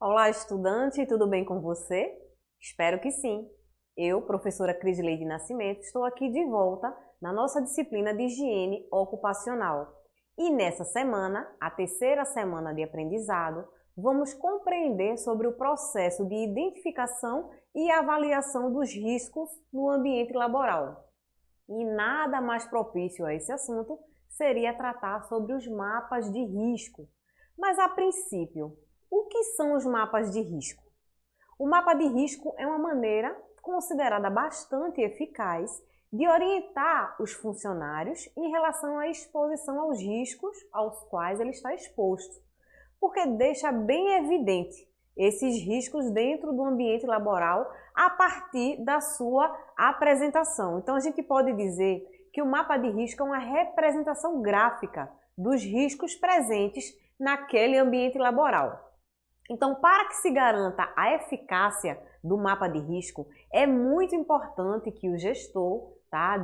Olá, estudante, tudo bem com você? Espero que sim. Eu, professora Crisleide Nascimento, estou aqui de volta na nossa disciplina de higiene ocupacional. E nessa semana, a terceira semana de aprendizado, vamos compreender sobre o processo de identificação e avaliação dos riscos no ambiente laboral. E nada mais propício a esse assunto seria tratar sobre os mapas de risco. Mas a princípio, o que são os mapas de risco? O mapa de risco é uma maneira considerada bastante eficaz de orientar os funcionários em relação à exposição aos riscos aos quais ele está exposto, porque deixa bem evidente esses riscos dentro do ambiente laboral a partir da sua apresentação. Então, a gente pode dizer que o mapa de risco é uma representação gráfica dos riscos presentes naquele ambiente laboral. Então, para que se garanta a eficácia do mapa de risco, é muito importante que o gestor,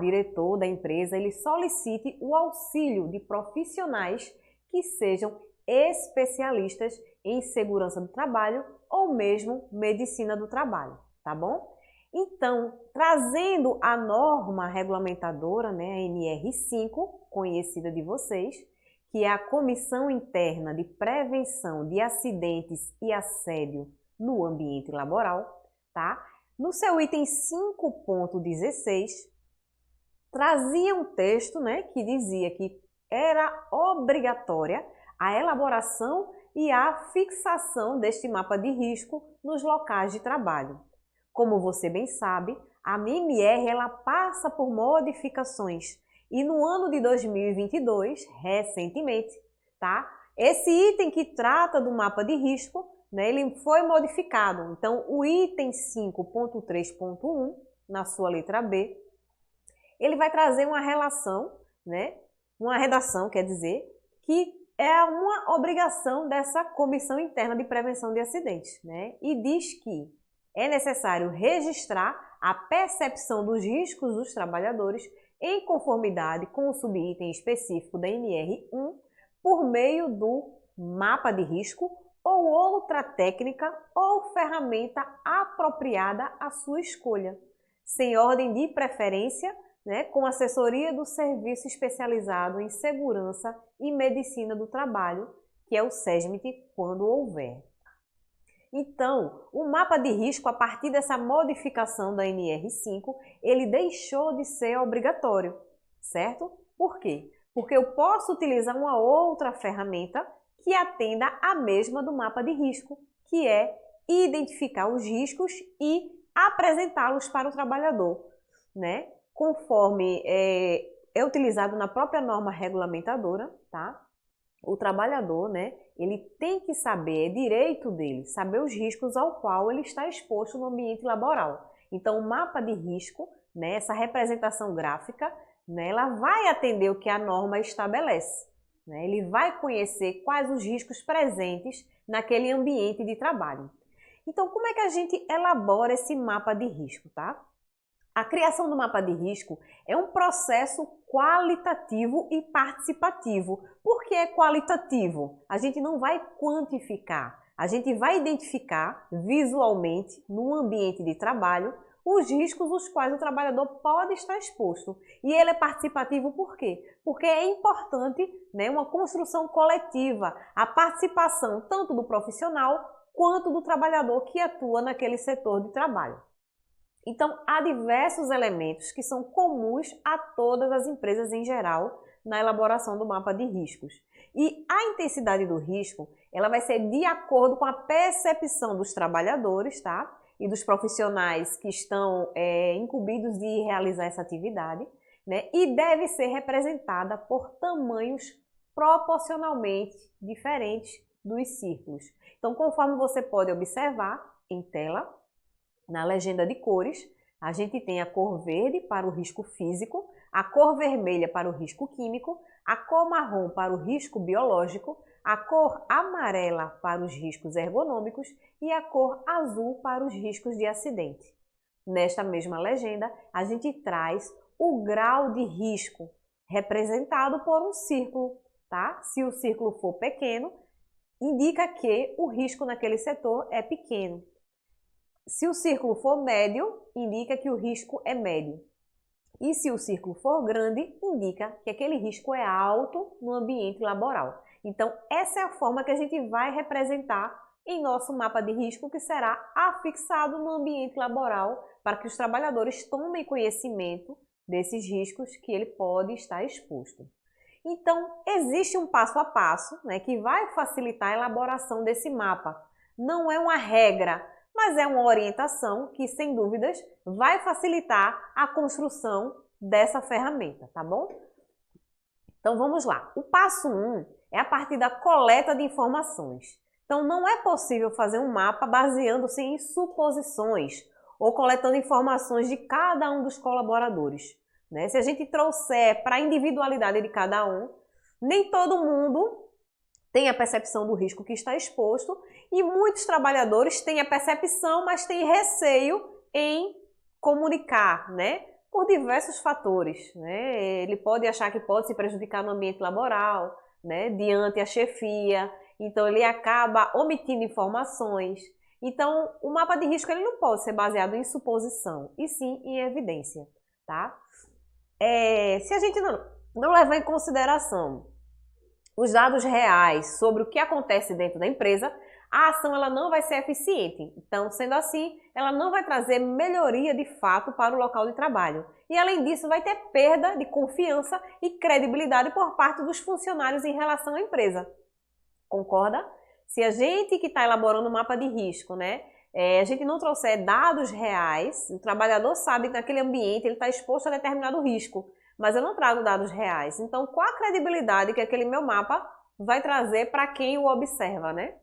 diretor da empresa, ele solicite o auxílio de profissionais que sejam especialistas em segurança do trabalho ou mesmo medicina do trabalho, tá bom? Então, trazendo a norma regulamentadora, né, a NR5, conhecida de vocês, que é a Comissão Interna de Prevenção de Acidentes e Assédio no Ambiente Laboral, tá? No seu item 5.16, trazia um texto, né, que dizia que era obrigatória a elaboração e a fixação deste mapa de risco nos locais de trabalho. Como você bem sabe, a MMR ela passa por modificações e no ano de 2022, recentemente, tá? Esse item que trata do mapa de risco, né, ele foi modificado. Então, o item 5.3.1, na sua letra B, ele vai trazer uma relação, né, uma redação, quer dizer, que é uma obrigação dessa Comissão Interna de Prevenção de Acidentes, né? E diz que é necessário registrar a percepção dos riscos dos trabalhadores em conformidade com o subitem específico da NR1 por meio do mapa de risco ou outra técnica ou ferramenta apropriada à sua escolha, sem ordem de preferência, né, com assessoria do Serviço Especializado em Segurança e Medicina do Trabalho, que é o SESMIT, quando houver. Então, o mapa de risco, a partir dessa modificação da NR5, ele deixou de ser obrigatório, certo? Por quê? Porque eu posso utilizar uma outra ferramenta que atenda à mesma do mapa de risco, que é identificar os riscos e apresentá-los para o trabalhador, né? Conforme é utilizado na própria norma regulamentadora, tá? O trabalhador, né, ele tem que saber, é direito dele, saber os riscos ao qual ele está exposto no ambiente laboral. Então, o mapa de risco, né, essa representação gráfica, né, ela vai atender o que a norma estabelece. Né? Ele vai conhecer quais os riscos presentes naquele ambiente de trabalho. Então, como é que a gente elabora esse mapa de risco, tá? A criação do mapa de risco é um processo qualitativo e participativo. Por que é qualitativo? A gente não vai quantificar, a gente vai identificar visualmente no ambiente de trabalho os riscos os quais o trabalhador pode estar exposto. E ele é participativo por quê? Porque é importante, né, uma construção coletiva, a participação tanto do profissional quanto do trabalhador que atua naquele setor de trabalho. Então, há diversos elementos que são comuns a todas as empresas em geral na elaboração do mapa de riscos. E a intensidade do risco, ela vai ser de acordo com a percepção dos trabalhadores, tá? E dos profissionais que estão incumbidos de realizar essa atividade, né? E deve ser representada por tamanhos proporcionalmente diferentes dos círculos. Então, conforme você pode observar em tela, na legenda de cores, a gente tem a cor verde para o risco físico, a cor vermelha para o risco químico, a cor marrom para o risco biológico, a cor amarela para os riscos ergonômicos e a cor azul para os riscos de acidente. Nesta mesma legenda, a gente traz o grau de risco representado por um círculo, tá? Se o círculo for pequeno, indica que o risco naquele setor é pequeno. Se o círculo for médio, indica que o risco é médio. E se o círculo for grande, indica que aquele risco é alto no ambiente laboral. Então, essa é a forma que a gente vai representar em nosso mapa de risco, que será afixado no ambiente laboral para que os trabalhadores tomem conhecimento desses riscos que ele pode estar exposto. Então, existe um passo a passo, né, que vai facilitar a elaboração desse mapa. Não é uma regra, mas é uma orientação que, sem dúvidas, vai facilitar a construção dessa ferramenta, tá bom? Então, vamos lá. O passo 1 é a partir da coleta de informações. Então, não é possível fazer um mapa baseando-se em suposições ou coletando informações de cada um dos colaboradores, né? Se a gente trouxer para a individualidade de cada um, nem todo mundo tem a percepção do risco que está exposto e muitos trabalhadores têm a percepção, mas têm receio em comunicar, né? Por diversos fatores, né? Ele pode achar que pode se prejudicar no ambiente laboral, né? Diante a chefia, então ele acaba omitindo informações. Então, o mapa de risco ele não pode ser baseado em suposição, e sim em evidência, tá? Se a gente não levar em consideração os dados reais sobre o que acontece dentro da empresa, a ação ela não vai ser eficiente. Então, sendo assim, ela não vai trazer melhoria de fato para o local de trabalho. E, além disso, vai ter perda de confiança e credibilidade por parte dos funcionários em relação à empresa. Concorda? Se a gente que está elaborando o mapa de risco, né, a gente não trouxer dados reais, o trabalhador sabe que naquele ambiente ele está exposto a determinado risco, mas eu não trago dados reais. Então, qual a credibilidade que aquele meu mapa vai trazer para quem o observa, né?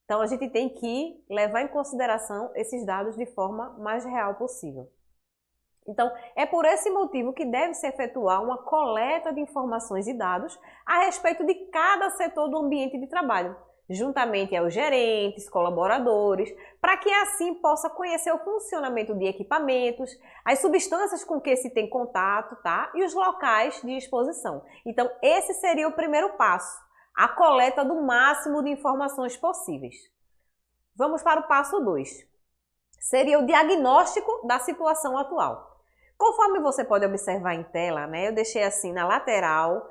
Então, a gente tem que levar em consideração esses dados de forma mais real possível. Então, é por esse motivo que deve-se efetuar uma coleta de informações e dados a respeito de cada setor do ambiente de trabalho, juntamente aos gerentes, colaboradores, para que assim possa conhecer o funcionamento de equipamentos, as substâncias com que se tem contato, tá? E os locais de exposição. Então, esse seria o primeiro passo, a coleta do máximo de informações possíveis. Vamos para o passo 2. Seria o diagnóstico da situação atual. Conforme você pode observar em tela, né, eu deixei assim na lateral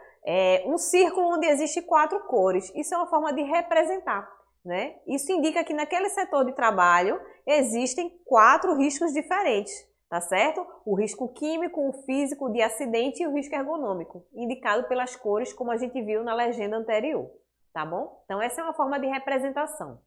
um círculo onde existe 4 cores. Isso é uma forma de representar, né? Isso indica que naquele setor de trabalho existem 4 riscos diferentes, tá certo? O risco químico, o físico, de acidente e o risco ergonômico, indicado pelas cores como a gente viu na legenda anterior, tá bom? Então essa é uma forma de representação.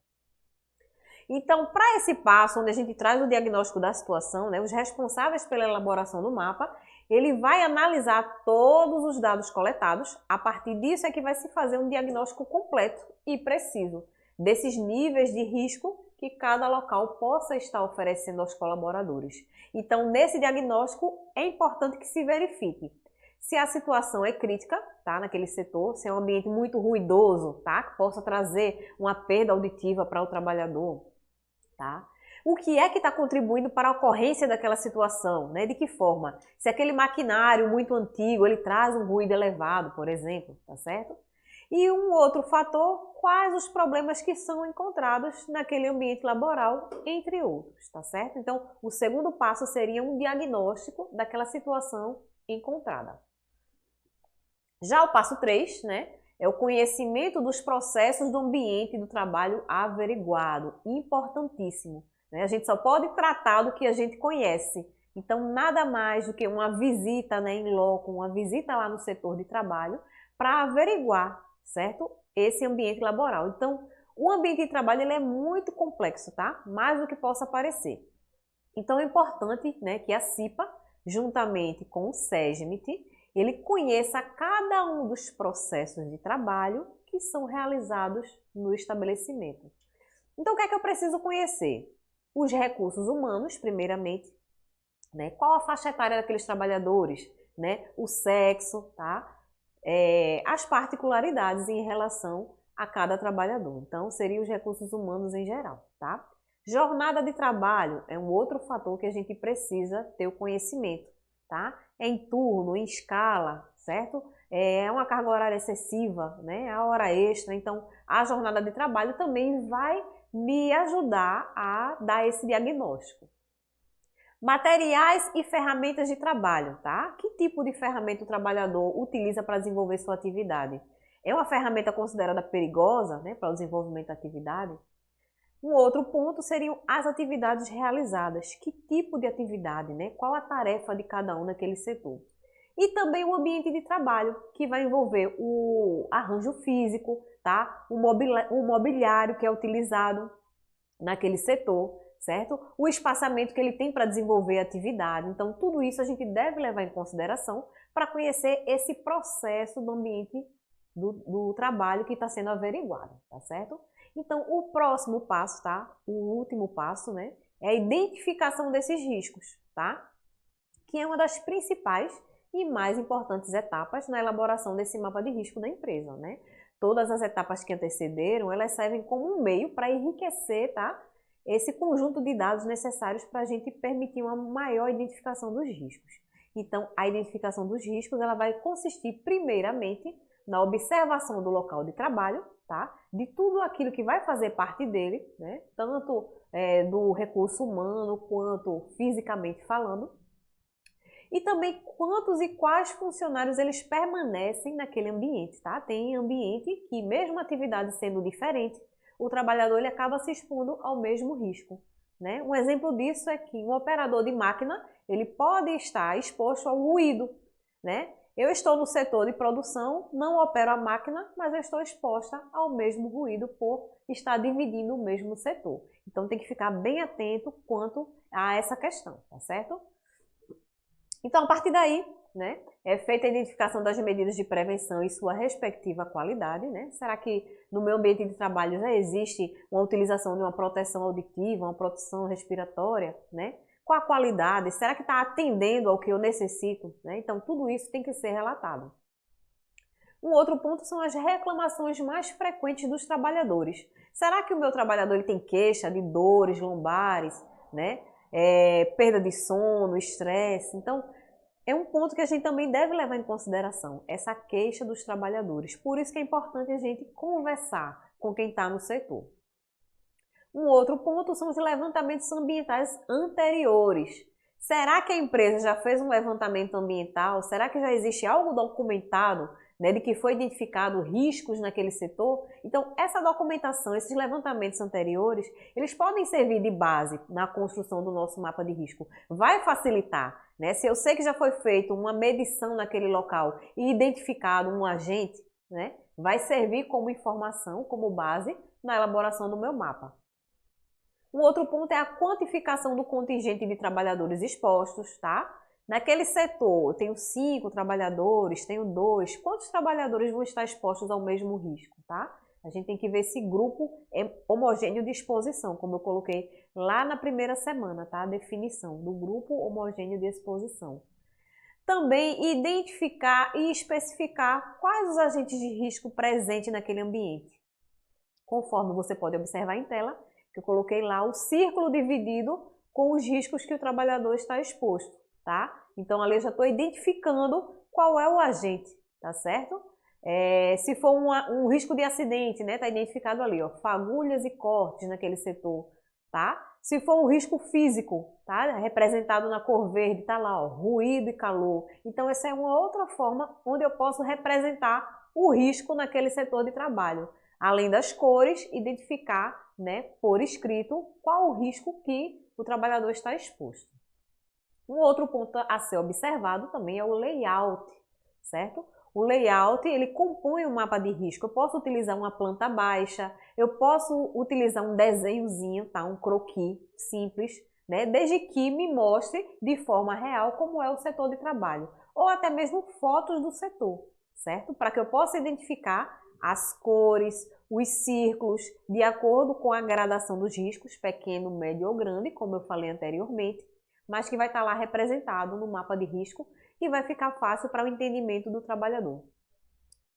Então, para esse passo, onde a gente traz o diagnóstico da situação, né, os responsáveis pela elaboração do mapa, ele vai analisar todos os dados coletados. A partir disso é que vai se fazer um diagnóstico completo e preciso desses níveis de risco que cada local possa estar oferecendo aos colaboradores. Então, nesse diagnóstico, é importante que se verifique se a situação é crítica, tá, naquele setor, se é um ambiente muito ruidoso, tá, que possa trazer uma perda auditiva para o trabalhador. Tá? O que é que está contribuindo para a ocorrência daquela situação? Né? De que forma? Se aquele maquinário muito antigo ele traz um ruído elevado, por exemplo, tá certo? E um outro fator, quais os problemas que são encontrados naquele ambiente laboral, entre outros, tá certo? Então, o segundo passo seria um diagnóstico daquela situação encontrada. Já o passo 3, né? É o conhecimento dos processos do ambiente do trabalho averiguado, importantíssimo, né? A gente só pode tratar do que a gente conhece. Então, nada mais do que uma visita, né, em loco, uma visita lá no setor de trabalho para averiguar, certo? Esse ambiente laboral. Então, o ambiente de trabalho ele é muito complexo, tá? Mais do que possa parecer. Então, é importante, né, que a CIPA, juntamente com o SEGMIT, ele conheça cada um dos processos de trabalho que são realizados no estabelecimento. Então, o que é que eu preciso conhecer? Os recursos humanos, primeiramente, né? Qual a faixa etária daqueles trabalhadores, né? O sexo, tá? As particularidades em relação a cada trabalhador. Então, seriam os recursos humanos em geral, tá? Jornada de trabalho é um outro fator que a gente precisa ter o conhecimento, tá? Em turno, em escala, certo? é uma carga horária excessiva, né? A hora extra, então a jornada de trabalho também vai me ajudar a dar esse diagnóstico. Materiais e ferramentas de trabalho, tá? Que tipo de ferramenta o trabalhador utiliza para desenvolver sua atividade? É uma ferramenta considerada perigosa, né, para o desenvolvimento da atividade? Um outro ponto seriam as atividades realizadas. Que tipo de atividade, né? Qual a tarefa de cada um naquele setor? E também o ambiente de trabalho, que vai envolver o arranjo físico, tá? O mobiliário que é utilizado naquele setor, certo? O espaçamento que ele tem para desenvolver a atividade. Então, tudo isso a gente deve levar em consideração para conhecer esse processo do ambiente do trabalho que está sendo averiguado, tá certo? Então, o próximo passo, tá? O último passo, né? É a identificação desses riscos, tá? Que é uma das principais e mais importantes etapas na elaboração desse mapa de risco da empresa, né? Todas as etapas que antecederam, elas servem como um meio para enriquecer, tá? Esse conjunto de dados necessários para a gente permitir uma maior identificação dos riscos. Então, a identificação dos riscos, ela vai consistir primeiramente na observação do local de trabalho, tá? De tudo aquilo que vai fazer parte dele, né? Tanto do recurso humano quanto fisicamente falando. E também quantos e quais funcionários eles permanecem naquele ambiente, tá? Tem ambiente que, mesmo a atividade sendo diferente, o trabalhador ele acaba se expondo ao mesmo risco, né? Um exemplo disso é que um operador de máquina, ele pode estar exposto ao ruído, né? Eu estou no setor de produção, não opero a máquina, mas eu estou exposta ao mesmo ruído por estar dividindo o mesmo setor. Então tem que ficar bem atento quanto a essa questão, tá certo? Então, a partir daí, né, é feita a identificação das medidas de prevenção e sua respectiva qualidade, né? Será que no meu ambiente de trabalho já existe uma utilização de uma proteção auditiva, uma proteção respiratória, né? Qual a qualidade? Será que está atendendo ao que eu necessito, né? Então, tudo isso tem que ser relatado. Um outro ponto são as reclamações mais frequentes dos trabalhadores. Será que o meu trabalhador ele tem queixa de dores lombares, né? Perda de sono, estresse? Então, é um ponto que a gente também deve levar em consideração, essa queixa dos trabalhadores. Por isso que é importante a gente conversar com quem está no setor. Um outro ponto são os levantamentos ambientais anteriores. Será que a empresa já fez um levantamento ambiental? Será que já existe algo documentado, né, de que foi identificado riscos naquele setor? Então, essa documentação, esses levantamentos anteriores, eles podem servir de base na construção do nosso mapa de risco. Vai facilitar, né? Se eu sei que já foi feita uma medição naquele local e identificado um agente, né, vai servir como informação, como base na elaboração do meu mapa. Um outro ponto é a quantificação do contingente de trabalhadores expostos, tá? Naquele setor, eu tenho 5 trabalhadores, tenho 2. Quantos trabalhadores vão estar expostos ao mesmo risco, tá? A gente tem que ver esse grupo homogêneo de exposição, como eu coloquei lá na primeira semana, tá? A definição do grupo homogêneo de exposição. Também identificar e especificar quais os agentes de risco presentes naquele ambiente. Conforme você pode observar em tela, que eu coloquei lá o círculo dividido com os riscos que o trabalhador está exposto, tá? Então, ali eu já estou identificando qual é o agente, tá certo? Se for um risco de acidente, né? Tá identificado ali, ó, fagulhas e cortes naquele setor, tá? Se for um risco físico, tá? Representado na cor verde, tá lá, ó, ruído e calor. Então, essa é uma outra forma onde eu posso representar o risco naquele setor de trabalho. Além das cores, identificar, né, por escrito qual o risco que o trabalhador está exposto. Um outro ponto a ser observado também é o layout, certo? O layout, ele compõe um mapa de risco. Eu posso utilizar uma planta baixa, eu posso utilizar um desenhozinho, tá? Um croquis simples, né? Desde que me mostre de forma real como é o setor de trabalho. Ou até mesmo fotos do setor, certo? Para que eu possa identificar as cores, os círculos, de acordo com a gradação dos riscos, pequeno, médio ou grande, como eu falei anteriormente, mas que vai estar lá representado no mapa de risco e vai ficar fácil para o entendimento do trabalhador.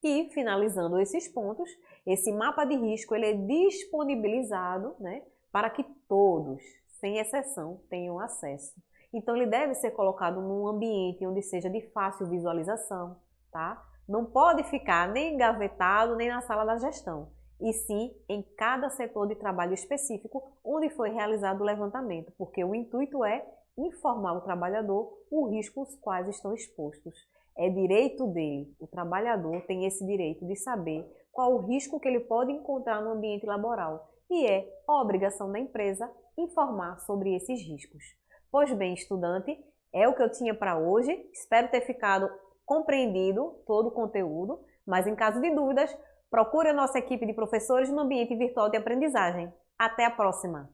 E, finalizando esses pontos, esse mapa de risco ele é disponibilizado, né, para que todos, sem exceção, tenham acesso. Então, ele deve ser colocado num ambiente onde seja de fácil visualização, tá? não pode ficar nem engavetado nem na sala da gestão, e sim em cada setor de trabalho específico onde foi realizado o levantamento, porque o intuito é informar o trabalhador os riscos aos quais estão expostos. É direito dele, o trabalhador tem esse direito de saber qual o risco que ele pode encontrar no ambiente laboral e é obrigação da empresa informar sobre esses riscos. Pois bem, estudante, é o que eu tinha para hoje. Espero ter ficado compreendido todo o conteúdo, mas em caso de dúvidas, procure a nossa equipe de professores no ambiente virtual de aprendizagem. Até a próxima!